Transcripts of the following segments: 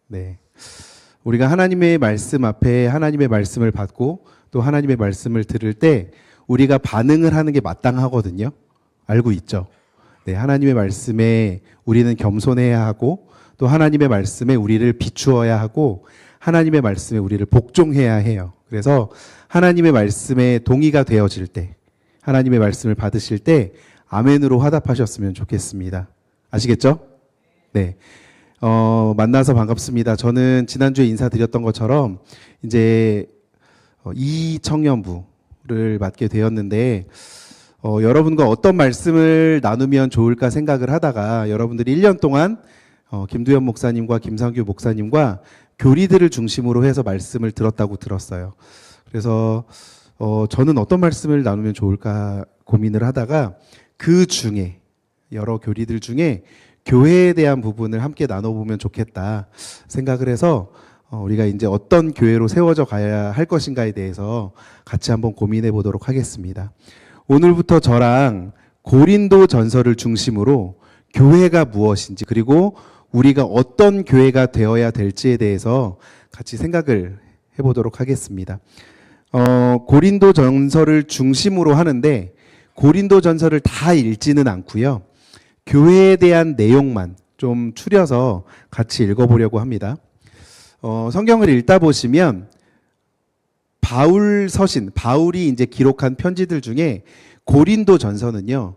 네. 우리가 하나님의 말씀 앞에 하나님의 말씀을 받고 또 하나님의 말씀을 들을 때 우리가 반응을 하는 게 마땅하거든요. 알고 있죠? 네. 하나님의 말씀에 우리는 겸손해야 하고 또 하나님의 말씀에 우리를 비추어야 하고 하나님의 말씀에 우리를 복종해야 해요. 그래서 하나님의 말씀에 동의가 되어질 때 하나님의 말씀을 받으실 때 아멘으로 화답하셨으면 좋겠습니다. 아시겠죠? 네. 만나서 반갑습니다. 저는 지난주에 인사드렸던 것처럼 이제 이 청년부를 맡게 되었는데 여러분과 어떤 말씀을 나누면 좋을까 생각을 하다가 여러분들이 1년 동안 김두현 목사님과 김상규 목사님과 교리들을 중심으로 해서 말씀을 들었다고 들었어요. 그래서 저는 어떤 말씀을 나누면 좋을까 고민을 하다가 그 중에 여러 교리들 중에 교회에 대한 부분을 함께 나눠보면 좋겠다 생각을 해서 우리가 이제 어떤 교회로 세워져 가야 할 것인가에 대해서 같이 한번 고민해 보도록 하겠습니다. 오늘부터 저랑 고린도 전서를 중심으로 교회가 무엇인지 그리고 우리가 어떤 교회가 되어야 될지에 대해서 같이 생각을 해보도록 하겠습니다. 고린도 전서를 중심으로 하는데 고린도 전서를 다 읽지는 않고요. 교회에 대한 내용만 좀 추려서 같이 읽어보려고 합니다. 성경을 읽다 보시면 바울 서신, 바울이 이제 기록한 편지들 중에 고린도 전서는요,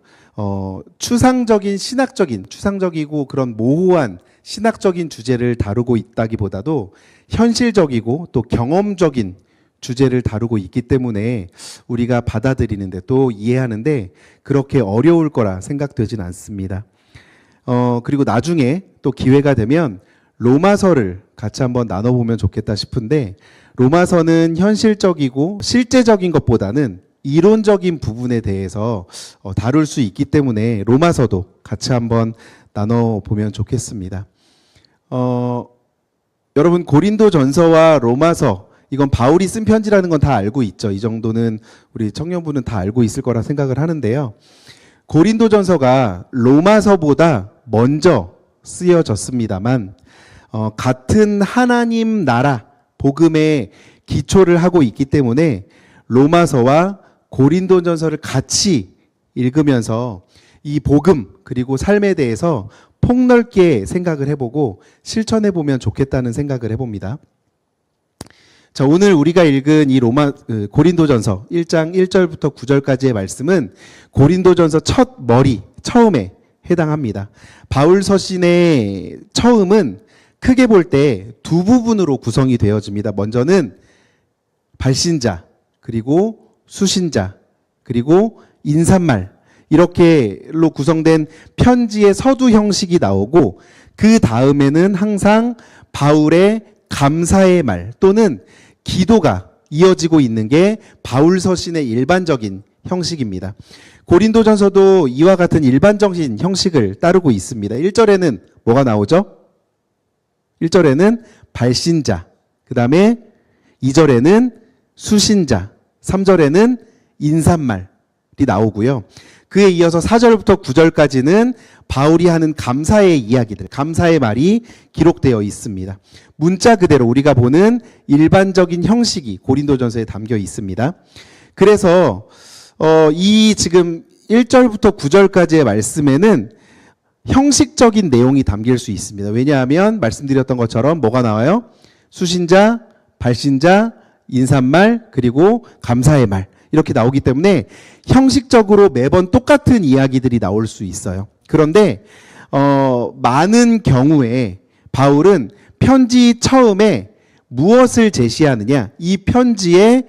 추상적인 추상적이고 그런 모호한 신학적인 주제를 다루고 있다기보다도 현실적이고 또 경험적인 주제를 다루고 있기 때문에 우리가 받아들이는데 또 이해하는데 그렇게 어려울 거라 생각되진 않습니다. 그리고 나중에 또 기회가 되면 로마서를 같이 한번 나눠보면 좋겠다 싶은데 로마서는 현실적이고 실제적인 것보다는 이론적인 부분에 대해서 다룰 수 있기 때문에 로마서도 같이 한번 나눠보면 좋겠습니다. 여러분 고린도 전서와 로마서 이건 바울이 쓴 편지라는 건 다 알고 있죠. 이 정도는 우리 청년부는 다 알고 있을 거라 생각을 하는데요. 고린도전서가 로마서보다 먼저 쓰여졌습니다만 같은 하나님 나라 복음에 기초를 하고 있기 때문에 로마서와 고린도전서를 같이 읽으면서 이 복음 그리고 삶에 대해서 폭넓게 생각을 해보고 실천해보면 좋겠다는 생각을 해봅니다. 자, 오늘 우리가 읽은 이 고린도전서 1장 1절부터 9절까지의 말씀은 고린도전서 첫 머리, 처음에 해당합니다. 바울 서신의 처음은 크게 볼 때 두 부분으로 구성이 되어집니다. 먼저는 발신자, 그리고 수신자, 그리고 인사말 이렇게로 구성된 편지의 서두 형식이 나오고 그 다음에는 항상 바울의 감사의 말 또는 기도가 이어지고 있는 게 바울 서신의 일반적인 형식입니다. 고린도전서도 이와 같은 일반적인 형식을 따르고 있습니다. 1절에는 뭐가 나오죠? 1절에는 발신자, 그 다음에 2절에는 수신자, 3절에는 인사말이 나오고요. 그에 이어서 4절부터 9절까지는 바울이 하는 감사의 이야기들, 감사의 말이 기록되어 있습니다. 문자 그대로 우리가 보는 일반적인 형식이 고린도전서에 담겨 있습니다. 그래서 이 지금 1절부터 9절까지의 말씀에는 형식적인 내용이 담길 수 있습니다. 왜냐하면 말씀드렸던 것처럼 뭐가 나와요? 수신자, 발신자, 인사말, 그리고 감사의 말 이렇게 나오기 때문에 형식적으로 매번 똑같은 이야기들이 나올 수 있어요. 그런데 많은 경우에 바울은 편지 처음에 무엇을 제시하느냐, 이 편지의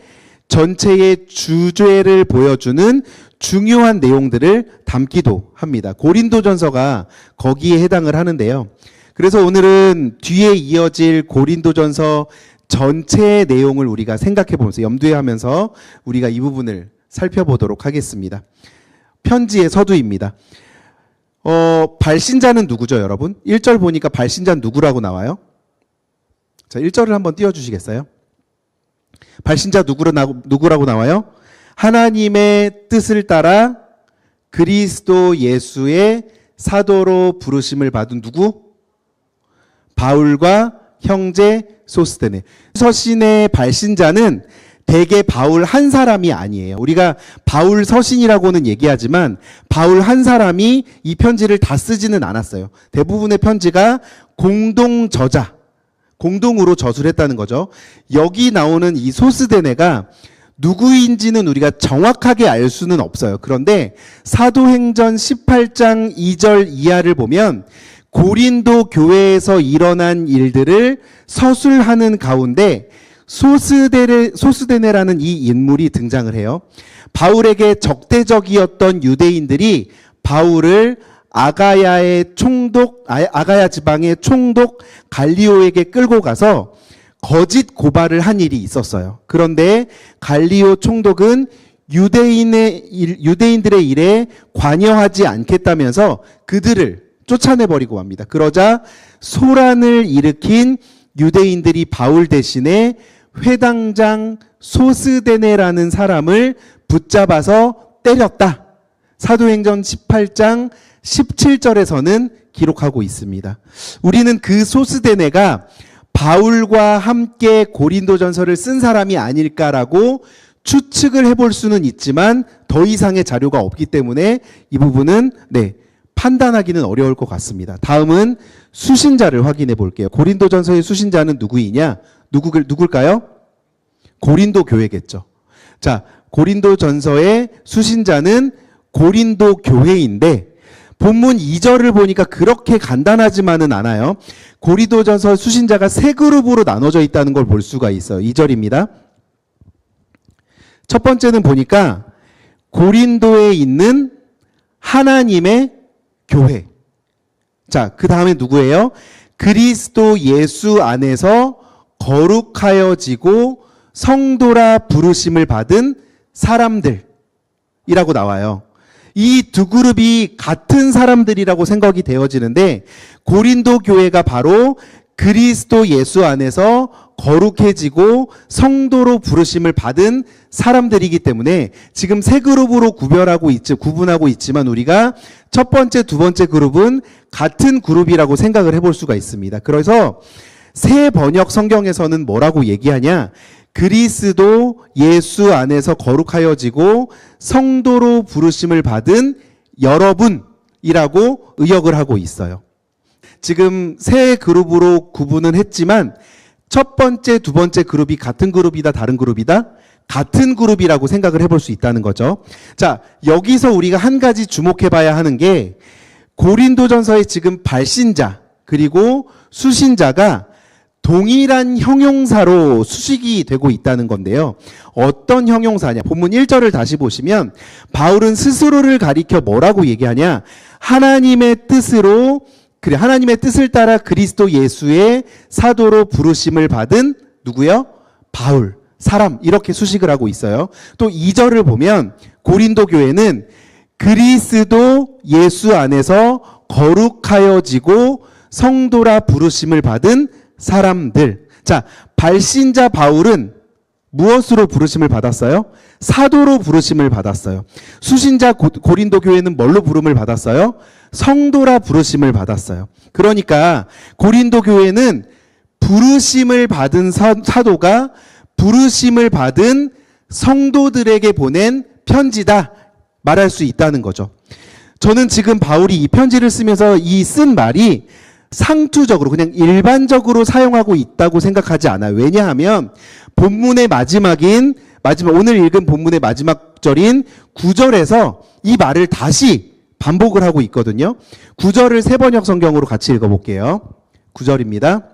전체의 주제를 보여주는 중요한 내용들을 담기도 합니다. 고린도전서가 거기에 해당을 하는데요. 그래서 오늘은 뒤에 이어질 고린도전서 전체의 내용을 우리가 생각해 보면서 염두에 하면서 우리가 이 부분을 살펴보도록 하겠습니다. 편지의 서두입니다. 발신자는 누구죠, 여러분? 1절 보니까 발신자는 누구라고 나와요? 자, 1절을 한번 띄워주시겠어요? 발신자 누구라고 나와요? 하나님의 뜻을 따라 그리스도 예수의 사도로 부르심을 받은 누구? 바울과 형제 소스데네. 서신의 발신자는 대개 바울 한 사람이 아니에요. 우리가 바울 서신이라고는 얘기하지만 바울 한 사람이 이 편지를 다 쓰지는 않았어요. 대부분의 편지가 공동 저자, 공동으로 저술을 했다는 거죠. 여기 나오는 이 소스데네가 누구인지는 우리가 정확하게 알 수는 없어요. 그런데 사도행전 18장 2절 이하를 보면 고린도 교회에서 일어난 일들을 서술하는 가운데 소스데네라는 이 인물이 등장을 해요. 바울에게 적대적이었던 유대인들이 바울을 아가야 지방의 총독 갈리오에게 끌고 가서 거짓 고발을 한 일이 있었어요. 그런데 갈리오 총독은 유대인들의 일에 관여하지 않겠다면서 그들을 쫓아내버리고 합니다. 그러자 소란을 일으킨 유대인들이 바울 대신에 회당장 소스데네라는 사람을 붙잡아서 때렸다. 사도행전 18장 17절에서는 기록하고 있습니다. 우리는 그 소스데네가 바울과 함께 고린도전서를 쓴 사람이 아닐까라고 추측을 해볼 수는 있지만 더 이상의 자료가 없기 때문에 이 부분은 판단하기는 어려울 것 같습니다. 다음은 수신자를 확인해 볼게요. 고린도전서의 수신자는 누구이냐? 누굴까요? 고린도 교회겠죠. 자, 고린도전서의 수신자는 고린도 교회인데 본문 2절을 보니까 그렇게 간단하지만은 않아요. 고린도전서 수신자가 세 그룹으로 나눠져 있다는 걸 볼 수가 있어요. 2절입니다. 첫 번째는 보니까 고린도에 있는 하나님의 교회. 자, 그 다음에 누구예요? 그리스도 예수 안에서 거룩하여지고 성도라 부르심을 받은 사람들이라고 나와요. 이 두 그룹이 같은 사람들이라고 생각이 되어지는데 고린도 교회가 바로 그리스도 예수 안에서 거룩해지고 성도로 부르심을 받은 사람들이기 때문에 지금 세 그룹으로 구분하고 있지만 우리가 첫 번째, 두 번째 그룹은 같은 그룹이라고 생각을 해볼 수가 있습니다. 그래서 새 번역 성경에서는 뭐라고 얘기하냐? 그리스도 예수 안에서 거룩하여지고 성도로 부르심을 받은 여러분이라고 의역을 하고 있어요. 지금 세 그룹으로 구분은 했지만 첫 번째, 두 번째 그룹이 같은 그룹이다, 다른 그룹이다? 같은 그룹이라고 생각을 해볼 수 있다는 거죠. 자, 여기서 우리가 한 가지 주목해 봐야 하는 게 고린도전서의 지금 발신자 그리고 수신자가 동일한 형용사로 수식이 되고 있다는 건데요. 어떤 형용사냐? 본문 1절을 다시 보시면 바울은 스스로를 가리켜 뭐라고 얘기하냐? 하나님의 뜻을 따라 그리스도 예수의 사도로 부르심을 받은 누구요? 바울, 사람 이렇게 수식을 하고 있어요. 또 2절을 보면 고린도 교회는 그리스도 예수 안에서 거룩하여지고 성도라 부르심을 받은 사람들. 자, 발신자 바울은 무엇으로 부르심을 받았어요? 사도로 부르심을 받았어요. 수신자 고린도 교회는 뭘로 부름을 받았어요? 성도라 부르심을 받았어요. 그러니까 고린도 교회는 부르심을 받은 사도가 부르심을 받은 성도들에게 보낸 편지다 말할 수 있다는 거죠. 저는 지금 바울이 이 편지를 쓰면서 이 쓴 말이 상투적으로 그냥 일반적으로 사용하고 있다고 생각하지 않아요. 왜냐하면 본문의 오늘 읽은 본문의 마지막 절인 9절에서 이 말을 다시 반복을 하고 있거든요. 9절을 세번역 성경으로 같이 읽어볼게요. 9절입니다.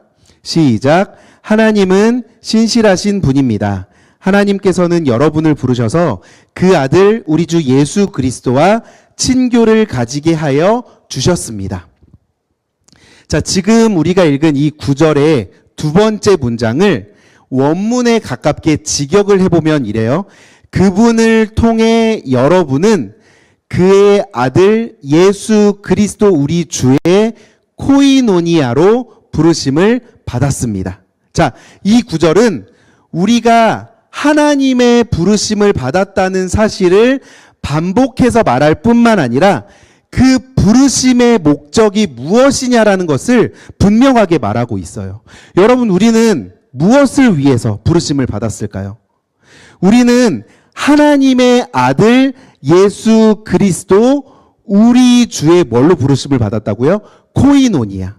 시작. 하나님은 신실하신 분입니다. 하나님께서는 여러분을 부르셔서 그 아들 우리 주 예수 그리스도와 친교를 가지게 하여 주셨습니다. 자, 지금 우리가 읽은 이 9절의 두 번째 문장을 원문에 가깝게 직역을 해보면 이래요. 그분을 통해 여러분은 그의 아들 예수 그리스도 우리 주의 코이노니아로 부르심을 받았습니다. 자, 이 구절은 우리가 하나님의 부르심을 받았다는 사실을 반복해서 말할 뿐만 아니라 그 부르심의 목적이 무엇이냐라는 것을 분명하게 말하고 있어요. 여러분, 우리는 무엇을 위해서 부르심을 받았을까요? 우리는 하나님의 아들 예수 그리스도 우리 주의 뭘로 부르심을 받았다고요? 코이노니아.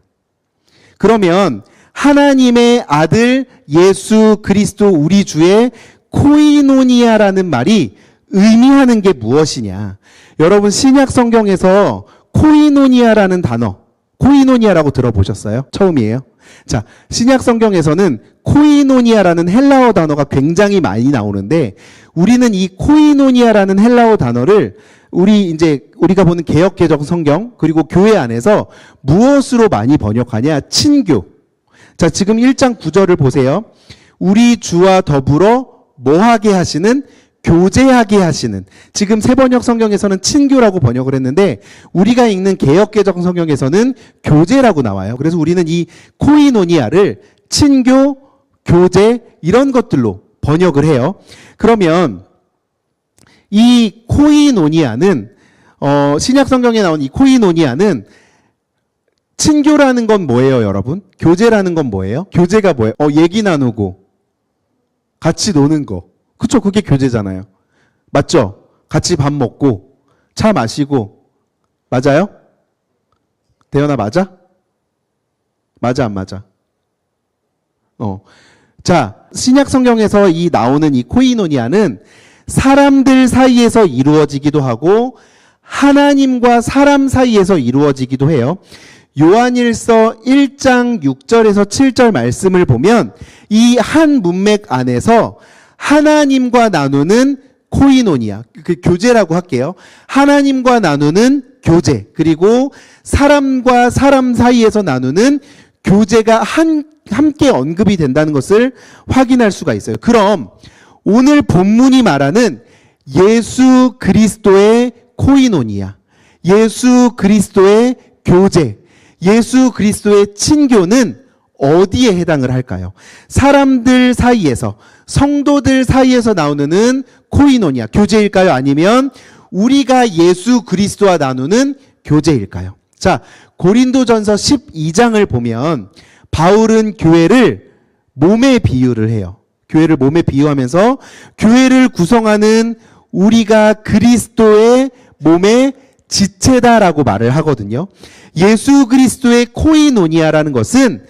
그러면 하나님의 아들 예수 그리스도 우리 주의 코이노니아라는 말이 의미하는 게 무엇이냐? 여러분, 신약 성경에서 코이노니아라는 단어, 코이노니아라고 들어보셨어요? 처음이에요? 자, 신약 성경에서는 코이노니아라는 헬라어 단어가 굉장히 많이 나오는데, 우리는 이 코이노니아라는 헬라어 단어를 우리가 보는 개역개정 성경 그리고 교회 안에서 무엇으로 많이 번역하냐? 친교. 자, 지금 1장 9절을 보세요. 우리 주와 더불어 뭐하게 하시는? 교제하게 하시는. 지금 새번역 성경에서는 친교라고 번역을 했는데 우리가 읽는 개역개정 성경에서는 교제라고 나와요. 그래서 우리는 이 코이노니아를 친교, 교제 이런 것들로 번역을 해요. 그러면 이 코이노니아는 신약 성경에 나온 이 코이노니아는 친교라는 건 뭐예요, 여러분? 교제라는 건 뭐예요? 교제가 뭐예요? 얘기 나누고 같이 노는 거. 그쵸? 그게 교제잖아요. 맞죠? 같이 밥 먹고 차 마시고. 맞아요? 대현아, 맞아? 맞아, 안 맞아? 자, 신약 성경에서 나오는 이 코이노니아는 사람들 사이에서 이루어지기도 하고 하나님과 사람 사이에서 이루어지기도 해요. 요한일서 1장 6절에서 7절 말씀을 보면 이 한 문맥 안에서 하나님과 나누는 코이노니아, 그 교제라고 할게요. 하나님과 나누는 교제, 그리고 사람과 사람 사이에서 나누는 교제가 함께 언급이 된다는 것을 확인할 수가 있어요. 그럼 오늘 본문이 말하는 예수 그리스도의 코이노니아, 예수 그리스도의 교제, 예수 그리스도의 친교는 어디에 해당을 할까요? 사람들 사이에서, 성도들 사이에서 나오는 코이노니아, 교제일까요? 아니면 우리가 예수 그리스도와 나누는 교제일까요? 자, 고린도전서 12장을 보면 바울은 교회를 몸에 비유를 해요. 교회를 몸에 비유하면서 교회를 구성하는 우리가 그리스도의 몸의 지체다라고 말을 하거든요. 예수 그리스도의 코이노니아라는 것은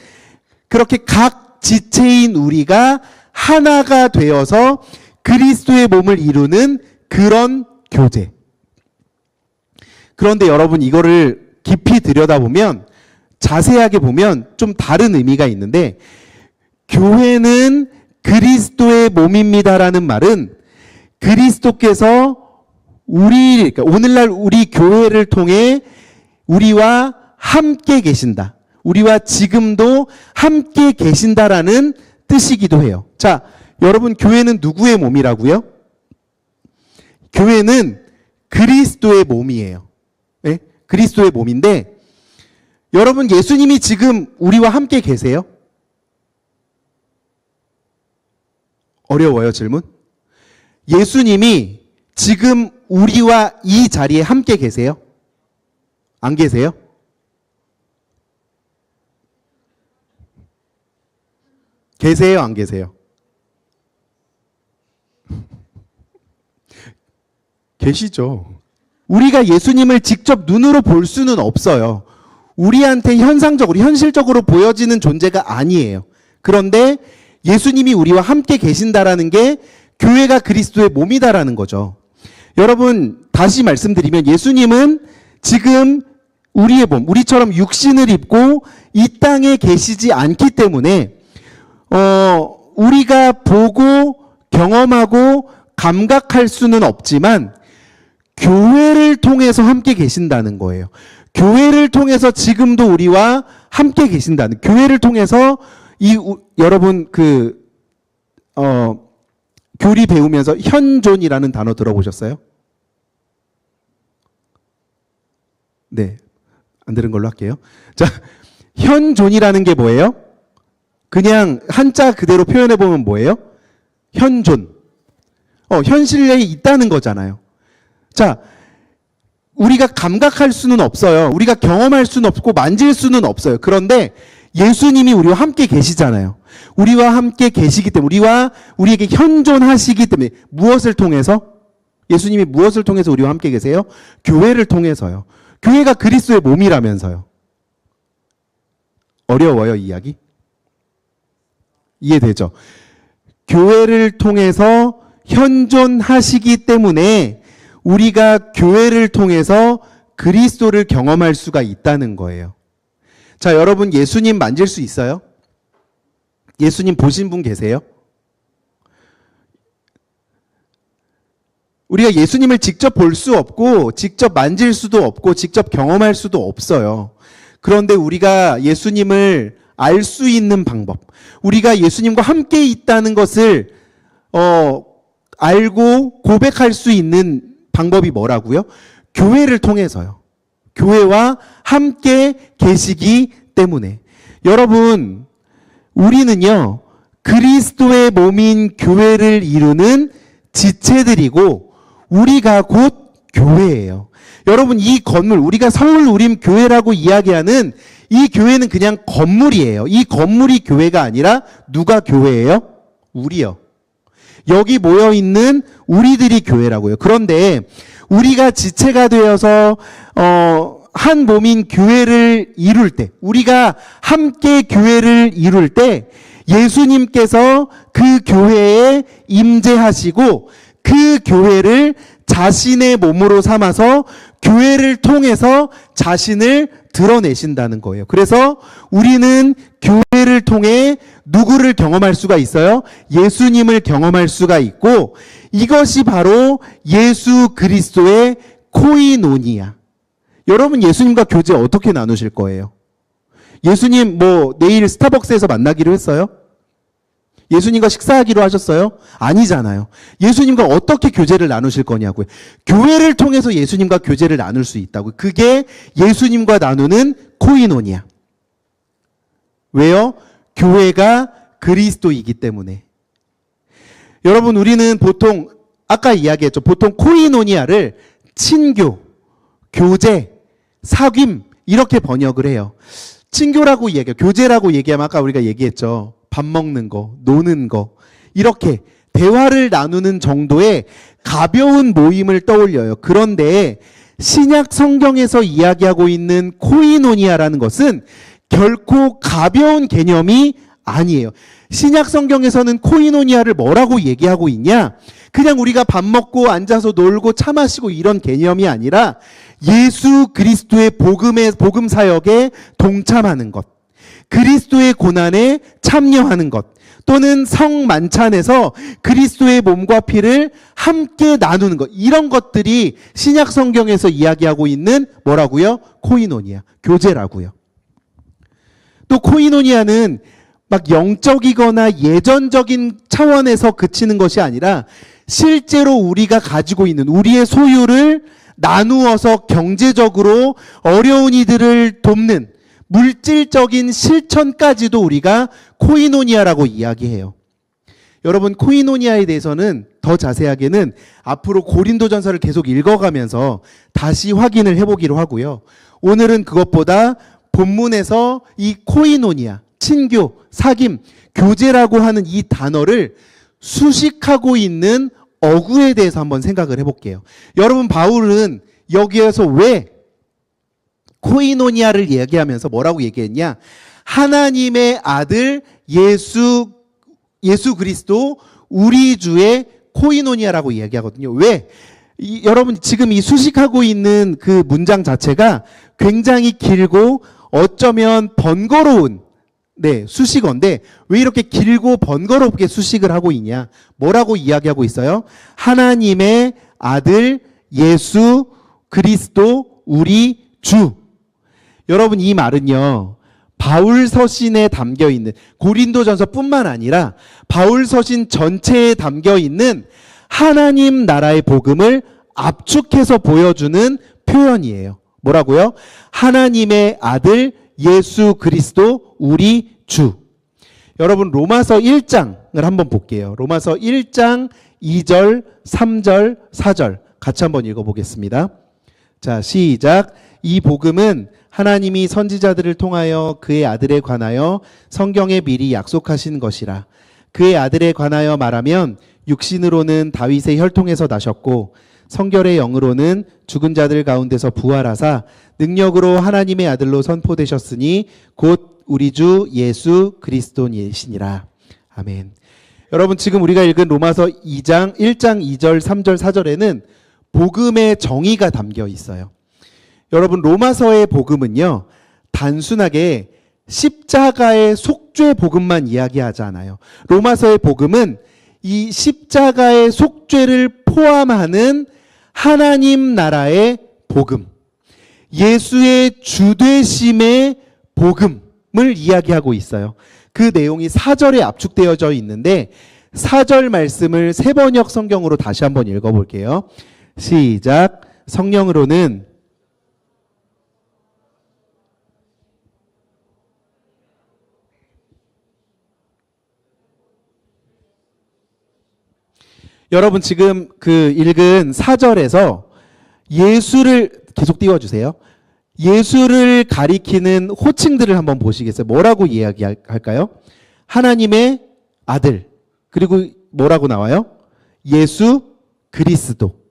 그렇게 각 지체인 우리가 하나가 되어서 그리스도의 몸을 이루는 그런 교제. 그런데 여러분, 이거를 깊이 들여다보면, 자세하게 보면 좀 다른 의미가 있는데, 교회는 그리스도의 몸입니다라는 말은 그리스도께서 그러니까 오늘날 우리 교회를 통해 우리와 함께 계신다. 우리와 지금도 함께 계신다라는 뜻이기도 해요. 자, 여러분, 교회는 누구의 몸이라고요? 교회는 그리스도의 몸이에요. 네? 그리스도의 몸인데, 여러분, 예수님이 지금 우리와 함께 계세요? 어려워요, 질문? 예수님이 지금 우리와 이 자리에 함께 계세요? 안 계세요? 계세요, 안 계세요? 계시죠. 우리가 예수님을 직접 눈으로 볼 수는 없어요. 우리한테 현상적으로, 현실적으로 보여지는 존재가 아니에요. 그런데 예수님이 우리와 함께 계신다라는 게 교회가 그리스도의 몸이다라는 거죠. 여러분, 다시 말씀드리면 예수님은 지금 우리의 몸, 우리처럼 육신을 입고 이 땅에 계시지 않기 때문에 우리가 보고 경험하고 감각할 수는 없지만 교회를 통해서 함께 계신다는 거예요. 교회를 통해서 지금도 우리와 함께 계신다는, 교회를 통해서 여러분 교리 배우면서 현존이라는 단어 들어보셨어요? 네. 안 들은 걸로 할게요. 자, 현존이라는 게 뭐예요? 그냥 한자 그대로 표현해 보면 뭐예요? 현존. 현실 내에 있다는 거잖아요. 자, 우리가 감각할 수는 없어요. 우리가 경험할 수는 없고 만질 수는 없어요. 그런데 예수님이 우리와 함께 계시잖아요. 우리와 함께 계시기 때문에, 우리에게 현존하시기 때문에, 무엇을 통해서? 예수님이 무엇을 통해서 우리와 함께 계세요? 교회를 통해서요. 교회가 그리스도의 몸이라면서요. 어려워요, 이 이야기? 이해되죠? 교회를 통해서 현존하시기 때문에 우리가 교회를 통해서 그리스도를 경험할 수가 있다는 거예요. 자, 여러분 예수님 만질 수 있어요? 예수님 보신 분 계세요? 우리가 예수님을 직접 볼 수 없고 직접 만질 수도 없고 직접 경험할 수도 없어요. 그런데 우리가 예수님을 알 수 있는 방법, 우리가 예수님과 함께 있다는 것을 알고 고백할 수 있는 방법이 뭐라고요? 교회를 통해서요. 교회와 함께 계시기 때문에. 여러분, 우리는요, 그리스도의 몸인 교회를 이루는 지체들이고 우리가 곧 교회예요. 여러분, 이 건물, 우리가 서울우림교회라고 이야기하는 이 교회는 그냥 건물이에요. 이 건물이 교회가 아니라 누가 교회예요? 우리요. 여기 모여있는 우리들이 교회라고요. 그런데 우리가 지체가 되어서 한 몸인 교회를 이룰 때, 우리가 함께 교회를 이룰 때 예수님께서 그 교회에 임재하시고 그 교회를 자신의 몸으로 삼아서 교회를 통해서 자신을 드러내신다는 거예요. 그래서 우리는 교회를 통해 누구를 경험할 수가 있어요? 예수님을 경험할 수가 있고, 이것이 바로 예수 그리스도의 코이노니아. 여러분, 예수님과 교제 어떻게 나누실 거예요? 예수님 내일 스타벅스에서 만나기로 했어요? 예수님과 식사하기로 하셨어요? 아니잖아요. 예수님과 어떻게 교제를 나누실 거냐고요. 교회를 통해서 예수님과 교제를 나눌 수 있다고요. 그게 예수님과 나누는 코이노니아. 왜요? 교회가 그리스도이기 때문에. 여러분, 우리는 보통 아까 이야기했죠. 보통 코이노니아를 친교, 교제, 사귐 이렇게 번역을 해요. 친교라고 얘기해요. 교제라고 얘기하면 아까 우리가 얘기했죠. 밥 먹는 거, 노는 거, 이렇게 대화를 나누는 정도의 가벼운 모임을 떠올려요. 그런데 신약 성경에서 이야기하고 있는 코이노니아라는 것은 결코 가벼운 개념이 아니에요. 신약 성경에서는 코이노니아를 뭐라고 얘기하고 있냐? 그냥 우리가 밥 먹고 앉아서 놀고 차 마시고 이런 개념이 아니라 예수 그리스도의 복음 사역에 동참하는 것, 그리스도의 고난에 참여하는 것, 또는 성만찬에서 그리스도의 몸과 피를 함께 나누는 것, 이런 것들이 신약 성경에서 이야기하고 있는 뭐라고요? 코이노니아, 교제라고요. 또 코이노니아는 막 영적이거나 예전적인 차원에서 그치는 것이 아니라 실제로 우리가 가지고 있는 우리의 소유를 나누어서 경제적으로 어려운 이들을 돕는 물질적인 실천까지도 우리가 코이노니아라고 이야기해요. 여러분, 코이노니아에 대해서는 더 자세하게는 앞으로 고린도전서를 계속 읽어가면서 다시 확인을 해보기로 하고요. 오늘은 그것보다 본문에서 이 코이노니아, 친교, 사귐, 교제라고 하는 이 단어를 수식하고 있는 어구에 대해서 한번 생각을 해볼게요. 여러분, 바울은 여기에서 왜 코이노니아를 얘기하면서 뭐라고 얘기했냐? 하나님의 아들 예수 그리스도 우리 주의 코이노니아라고 이야기하거든요. 왜? 여러분, 지금 이 수식하고 있는 그 문장 자체가 굉장히 길고 어쩌면 번거로운 수식어인데 왜 이렇게 길고 번거롭게 수식을 하고 있냐? 뭐라고 이야기하고 있어요? 하나님의 아들 예수 그리스도 우리 주. 여러분, 이 말은요, 바울 서신에 담겨 있는, 고린도전서뿐만 아니라 바울 서신 전체에 담겨 있는 하나님 나라의 복음을 압축해서 보여주는 표현이에요. 뭐라고요? 하나님의 아들 예수 그리스도 우리 주. 여러분, 로마서 1장을 한번 볼게요. 로마서 1장 2절, 3절, 4절 같이 한번 읽어보겠습니다. 자, 시작. 이 복음은 하나님이 선지자들을 통하여 그의 아들에 관하여 성경에 미리 약속하신 것이라. 그의 아들에 관하여 말하면 육신으로는 다윗의 혈통에서 나셨고 성결의 영으로는 죽은 자들 가운데서 부활하사 능력으로 하나님의 아들로 선포되셨으니 곧 우리 주 예수 그리스도니시니라. 아멘. 여러분, 지금 우리가 읽은 로마서 1장 2절, 3절, 4절에는 복음의 정의가 담겨 있어요. 여러분, 로마서의 복음은요, 단순하게 십자가의 속죄 복음만 이야기하지 않아요. 로마서의 복음은 이 십자가의 속죄를 포함하는 하나님 나라의 복음, 예수의 주되심의 복음을 이야기하고 있어요. 그 내용이 4절에 압축되어져 있는데 4절 말씀을 새번역 성경으로 다시 한번 읽어볼게요. 시작. 성령으로는 여러분, 지금 그 읽은 4절에서 예수를 계속 띄워주세요. 예수를 가리키는 호칭들을 한번 보시겠어요? 뭐라고 이야기할까요? 하나님의 아들. 그리고 뭐라고 나와요? 예수 그리스도.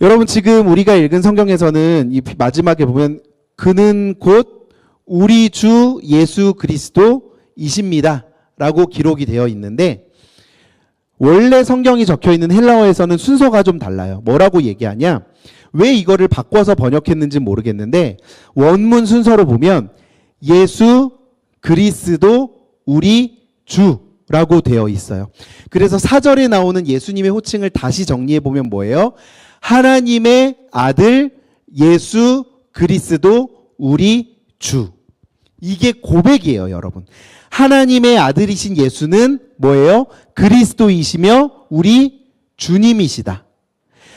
여러분, 지금 우리가 읽은 성경에서는 이 마지막에 보면 그는 곧 우리 주 예수 그리스도이십니다 라고 기록이 되어 있는데, 원래 성경이 적혀 있는 헬라어에서는 순서가 좀 달라요. 뭐라고 얘기하냐? 왜 이거를 바꿔서 번역했는지 모르겠는데 원문 순서로 보면 예수 그리스도 우리 주라고 되어 있어요. 그래서 4절에 나오는 예수님의 호칭을 다시 정리해 보면 뭐예요? 하나님의 아들 예수 그리스도 우리 주. 이게 고백이에요, 여러분. 하나님의 아들이신 예수는 뭐예요? 그리스도이시며 우리 주님이시다.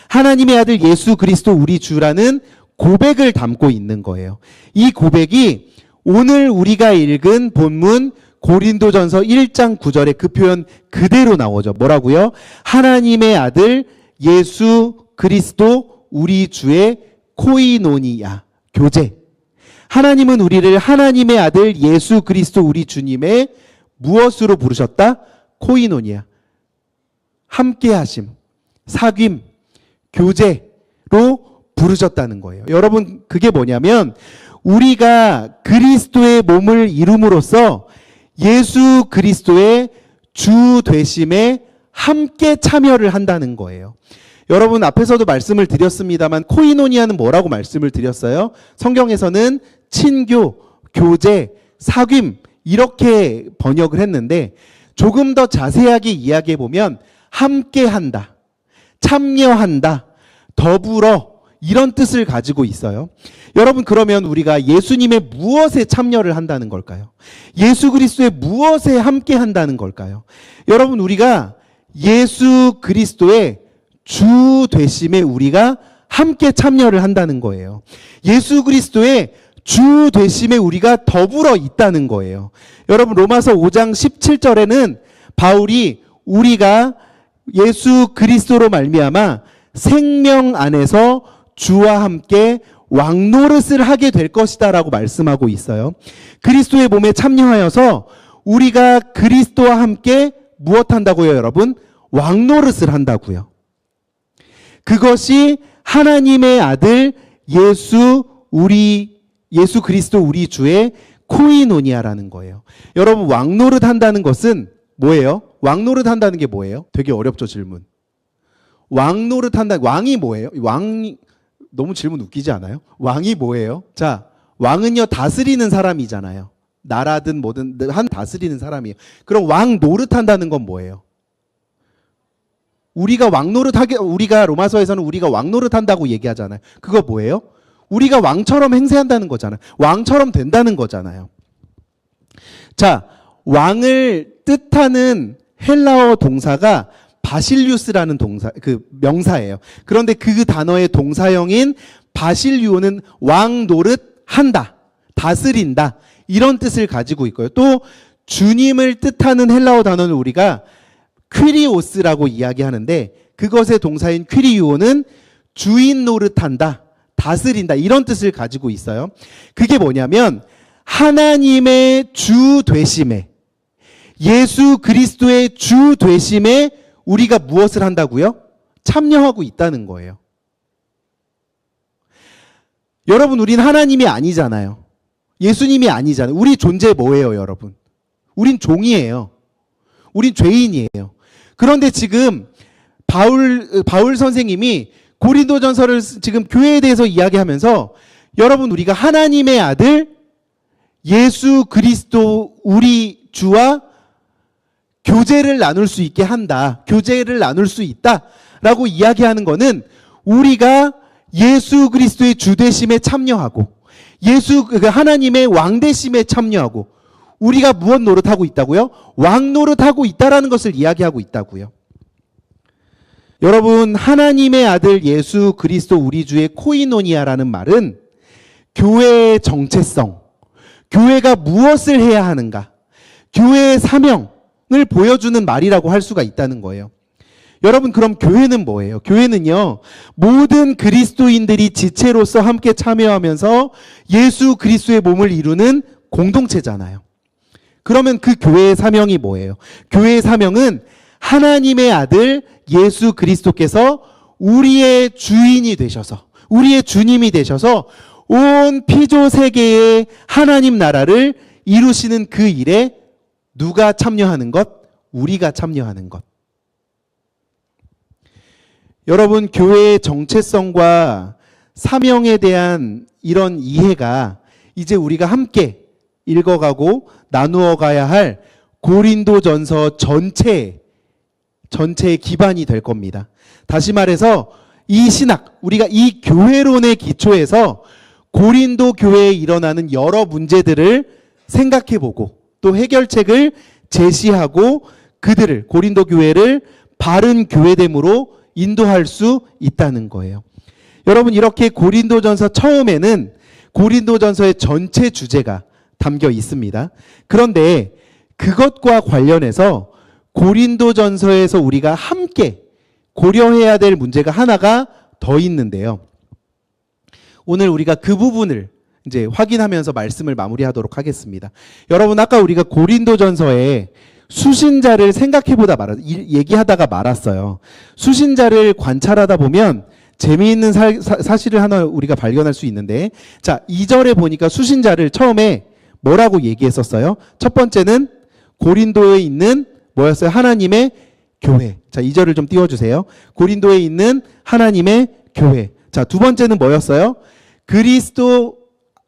하나님의 아들 예수 그리스도 우리 주라는 고백을 담고 있는 거예요. 이 고백이 오늘 우리가 읽은 본문 고린도전서 1장 9절에 그 표현 그대로 나오죠. 뭐라고요? 하나님의 아들 예수 그리스도 우리 주의 코이노니아, 교제. 하나님은 우리를 하나님의 아들 예수 그리스도 우리 주님의 무엇으로 부르셨다? 코이노니아. 함께하심, 사귐, 교제로 부르셨다는 거예요. 여러분, 그게 뭐냐면 우리가 그리스도의 몸을 이룸으로써 예수 그리스도의 주 되심에 함께 참여를 한다는 거예요. 여러분, 앞에서도 말씀을 드렸습니다만 코이노니아는 뭐라고 말씀을 드렸어요? 성경에서는 친교, 교제, 사귐 이렇게 번역을 했는데 조금 더 자세하게 이야기해 보면 함께한다, 참여한다, 더불어 이런 뜻을 가지고 있어요. 여러분, 그러면 우리가 예수님의 무엇에 참여를 한다는 걸까요? 예수 그리스도의 무엇에 함께 한다는 걸까요? 여러분, 우리가 예수 그리스도의 주 되심에 우리가 함께 참여를 한다는 거예요. 예수 그리스도의 주 되심에 우리가 더불어 있다는 거예요. 여러분, 로마서 5장 17절에는 바울이 우리가 예수 그리스도로 말미암아 생명 안에서 주와 함께 왕노릇을 하게 될 것이다 라고 말씀하고 있어요. 그리스도의 몸에 참여하여서 우리가 그리스도와 함께 무엇 한다고요, 여러분? 왕노릇을 한다고요. 그것이 하나님의 아들 예수 그리스도 우리 주의 코이노니아라는 거예요. 여러분, 왕노릇 한다는 것은 뭐예요? 왕노릇 한다는 게 뭐예요? 되게 어렵죠, 질문. 왕노릇 한다, 왕이 뭐예요? 왕이 너무 질문 웃기지 않아요? 왕이 뭐예요? 자, 왕은요, 다스리는 사람이잖아요. 나라든 뭐든 한 다스리는 사람이에요. 그럼 왕 노릇한다는 건 뭐예요? 우리가 로마서에서는 우리가 왕 노릇한다고 얘기하잖아요. 그거 뭐예요? 우리가 왕처럼 행세한다는 거잖아요. 왕처럼 된다는 거잖아요. 자, 왕을 뜻하는 헬라어 동사가 바실리우스라는 명사예요. 그런데 그 단어의 동사형인 바실리오는 왕 노릇한다, 다스린다 이런 뜻을 가지고 있고요. 또 주님을 뜻하는 헬라어 단어는 우리가 퀴리오스라고 이야기하는데 그것의 동사인 퀴리오는 주인 노릇한다, 다스린다, 이런 뜻을 가지고 있어요. 그게 뭐냐면 하나님의 주 되심에, 예수 그리스도의 주 되심에 우리가 무엇을 한다고요? 참여하고 있다는 거예요. 여러분, 우린 하나님이 아니잖아요. 예수님이 아니잖아요. 우리 존재 뭐예요, 여러분? 우린 종이에요. 우린 죄인이에요. 그런데 지금 바울 선생님이 고린도전서를 지금 교회에 대해서 이야기하면서 여러분, 우리가 하나님의 아들 예수 그리스도 우리 주와 교제를 나눌 수 있게 한다. 교제를 나눌 수 있다라고 이야기하는 것은 우리가 예수 그리스도의 주되심에 참여하고 하나님의 왕되심에 참여하고 우리가 무엇 노릇하고 있다고요? 왕 노릇하고 있다라는 것을 이야기하고 있다고요. 여러분, 하나님의 아들 예수 그리스도 우리 주의 코이노니아라는 말은 교회의 정체성, 교회가 무엇을 해야 하는가, 교회의 사명을 보여주는 말이라고 할 수가 있다는 거예요. 여러분, 그럼 교회는 뭐예요? 교회는요, 모든 그리스도인들이 지체로서 함께 참여하면서 예수 그리스도의 몸을 이루는 공동체잖아요. 그러면 그 교회의 사명이 뭐예요? 교회의 사명은 하나님의 아들 예수 그리스도께서 우리의 주인이 되셔서, 우리의 주님이 되셔서 온 피조 세계의 하나님 나라를 이루시는 그 일에 누가 참여하는 것? 우리가 참여하는 것. 여러분, 교회의 정체성과 사명에 대한 이런 이해가 이제 우리가 함께 읽어가고 나누어 가야 할 고린도전서 전체의 기반이 될 겁니다. 다시 말해서 이 신학, 우리가 이 교회론의 기초에서 고린도 교회에 일어나는 여러 문제들을 생각해보고 또 해결책을 제시하고 그들을, 고린도 교회를 바른 교회됨으로 인도할 수 있다는 거예요. 여러분, 이렇게 고린도전서 처음에는 고린도전서의 전체 주제가 담겨 있습니다. 그런데 그것과 관련해서 고린도전서에서 우리가 함께 고려해야 될 문제가 하나가 더 있는데요. 오늘 우리가 그 부분을 이제 확인하면서 말씀을 마무리하도록 하겠습니다. 여러분, 아까 우리가 고린도전서에 수신자를 얘기하다가 말았어요. 수신자를 관찰하다 보면 재미있는 사실을 하나 우리가 발견할 수 있는데, 자, 2절에 보니까 수신자를 처음에 뭐라고 얘기했었어요? 첫 번째는 고린도에 있는 뭐였어요? 하나님의 교회. 자, 2절을 좀 띄워주세요. 고린도에 있는 하나님의 교회. 자, 두 번째는 뭐였어요? 그리스도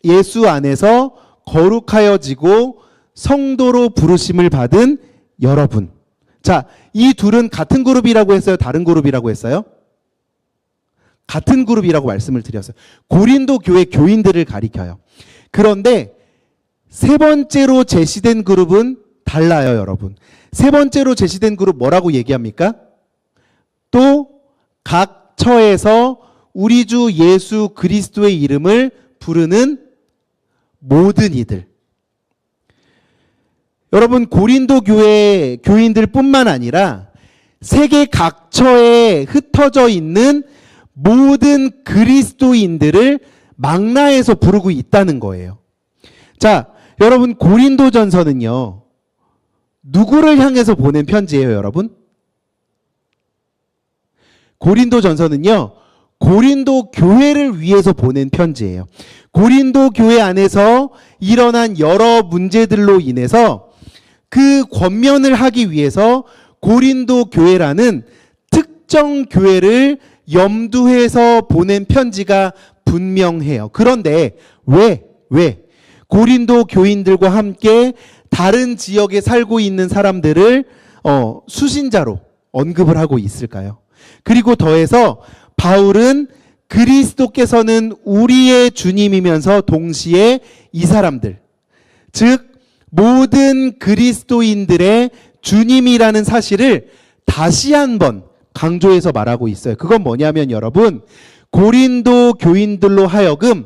예수 안에서 거룩하여지고 성도로 부르심을 받은 여러분. 자, 이 둘은 같은 그룹이라고 했어요? 다른 그룹이라고 했어요? 같은 그룹이라고 말씀을 드렸어요. 고린도 교회 교인들을 가리켜요. 그런데 세 번째로 제시된 그룹은 달라요, 여러분. 세 번째로 제시된 그룹 뭐라고 얘기합니까? 또 각 처에서 우리 주 예수 그리스도의 이름을 부르는 모든 이들. 여러분, 고린도 교회 교인들 뿐만 아니라 세계 각처에 흩어져 있는 모든 그리스도인들을 망라해서 부르고 있다는 거예요. 자, 여러분, 고린도전서는요, 누구를 향해서 보낸 편지예요, 여러분? 고린도전서는요, 고린도 교회를 위해서 보낸 편지예요. 고린도 교회 안에서 일어난 여러 문제들로 인해서 그 권면을 하기 위해서 고린도 교회라는 특정 교회를 염두해서 보낸 편지가 분명해요. 그런데 왜 고린도 교인들과 함께 다른 지역에 살고 있는 사람들을 수신자로 언급을 하고 있을까요? 그리고 더해서 바울은 그리스도께서는 우리의 주님이면서 동시에 이 사람들, 즉 모든 그리스도인들의 주님이라는 사실을 다시 한번 강조해서 말하고 있어요. 그건 뭐냐면 여러분, 고린도 교인들로 하여금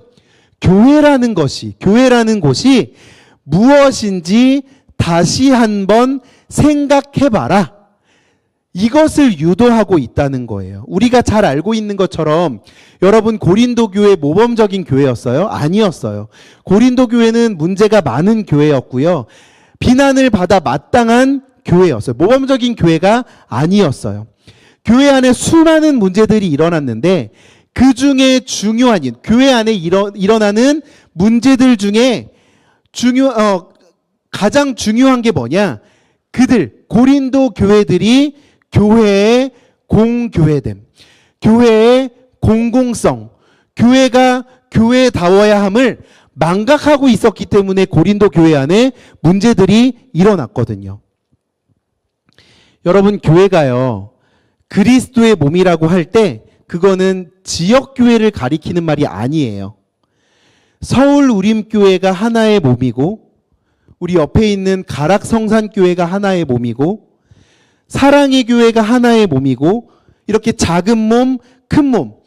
교회라는 곳이 무엇인지 다시 한번 생각해봐라. 이것을 유도하고 있다는 거예요. 우리가 잘 알고 있는 것처럼 여러분 고린도 교회 모범적인 교회였어요? 아니었어요. 고린도 교회는 문제가 많은 교회였고요. 비난을 받아 마땅한 교회였어요. 모범적인 교회가 아니었어요. 교회 안에 수많은 문제들이 일어났는데 그 중에 중요한 교회 안에 일어나는 문제들 중에 가장 중요한 게 뭐냐? 고린도 교회들이 교회의 공교회됨, 교회의 공공성, 교회가 교회다워야 함을 망각하고 있었기 때문에 고린도 교회 안에 문제들이 일어났거든요. 여러분, 교회가요, 그리스도의 몸이라고 할 때 그거는 지역교회를 가리키는 말이 아니에요. 서울 우림교회가 하나의 몸이고 우리 옆에 있는 가락성산교회가 하나의 몸이고 사랑의 교회가 하나의 몸이고 이렇게 작은 몸, 큰 몸,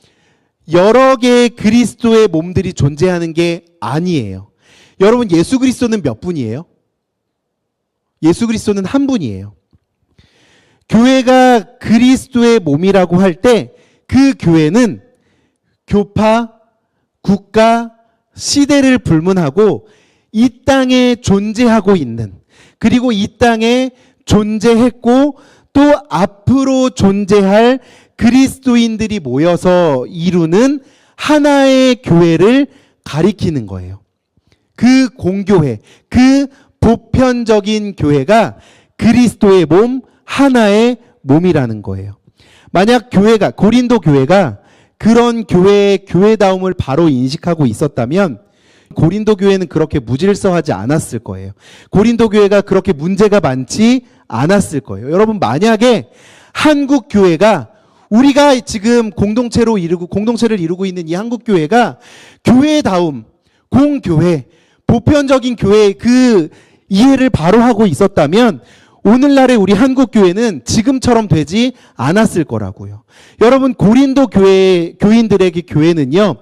여러 개의 그리스도의 몸들이 존재하는 게 아니에요. 여러분, 예수 그리스도는 몇 분이에요? 예수 그리스도는 한 분이에요. 교회가 그리스도의 몸이라고 할 때 그 교회는 교파, 국가, 시대를 불문하고 이 땅에 존재하고 있는, 그리고 이 땅에 존재했고 또 앞으로 존재할 그리스도인들이 모여서 이루는 하나의 교회를 가리키는 거예요. 그 공교회, 그 보편적인 교회가 그리스도의 몸, 하나의 몸이라는 거예요. 만약 고린도 교회가 그런 교회의 교회다움을 바로 인식하고 있었다면 고린도 교회는 그렇게 무질서하지 않았을 거예요. 고린도 교회가 그렇게 문제가 많지 않았을 거예요. 여러분, 만약에 한국 교회가 우리가 지금 공동체를 이루고 있는 이 한국 교회가 교회다움, 공교회, 보편적인 교회의 그 이해를 바로 하고 있었다면 오늘날의 우리 한국 교회는 지금처럼 되지 않았을 거라고요. 여러분, 고린도 교인들에게 교회는요,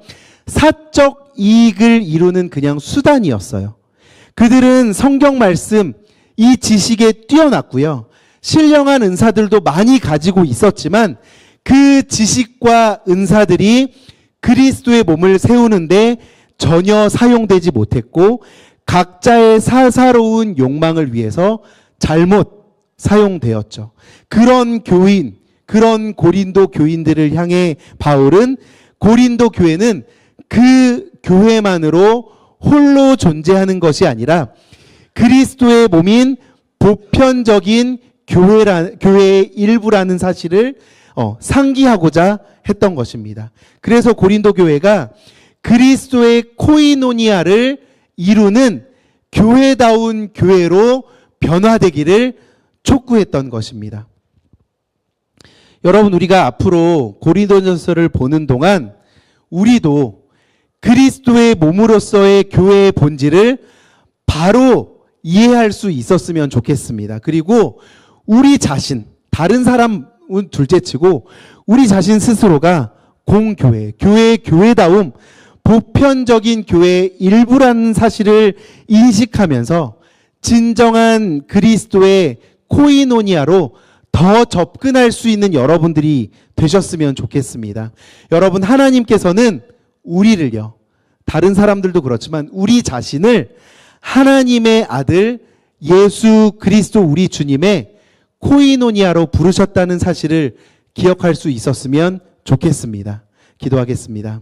사적 이익을 이루는 그냥 수단이었어요. 그들은 성경 말씀, 이 지식에 뛰어났고요. 신령한 은사들도 많이 가지고 있었지만 그 지식과 은사들이 그리스도의 몸을 세우는데 전혀 사용되지 못했고 각자의 사사로운 욕망을 위해서 잘못 사용되었죠. 그런 고린도 교인들을 향해 바울은 고린도 교회는 그 교회만으로 홀로 존재하는 것이 아니라 그리스도의 몸인 보편적인 교회의 일부라는 사실을 상기하고자 했던 것입니다. 그래서 고린도 교회가 그리스도의 코이노니아를 이루는 교회다운 교회로 변화되기를 촉구했던 것입니다. 여러분, 우리가 앞으로 고린도전서를 보는 동안 우리도 그리스도의 몸으로서의 교회의 본질을 바로 이해할 수 있었으면 좋겠습니다. 그리고 우리 자신, 다른 사람은 둘째치고 우리 자신 스스로가 공교회, 교회다움, 보편적인 교회의 일부라는 사실을 인식하면서 진정한 그리스도의 코이노니아로 더 접근할 수 있는 여러분들이 되셨으면 좋겠습니다. 여러분, 하나님께서는 우리를요, 다른 사람들도 그렇지만 우리 자신을 하나님의 아들 예수 그리스도 우리 주님의 코이노니아로 부르셨다는 사실을 기억할 수 있었으면 좋겠습니다. 기도하겠습니다.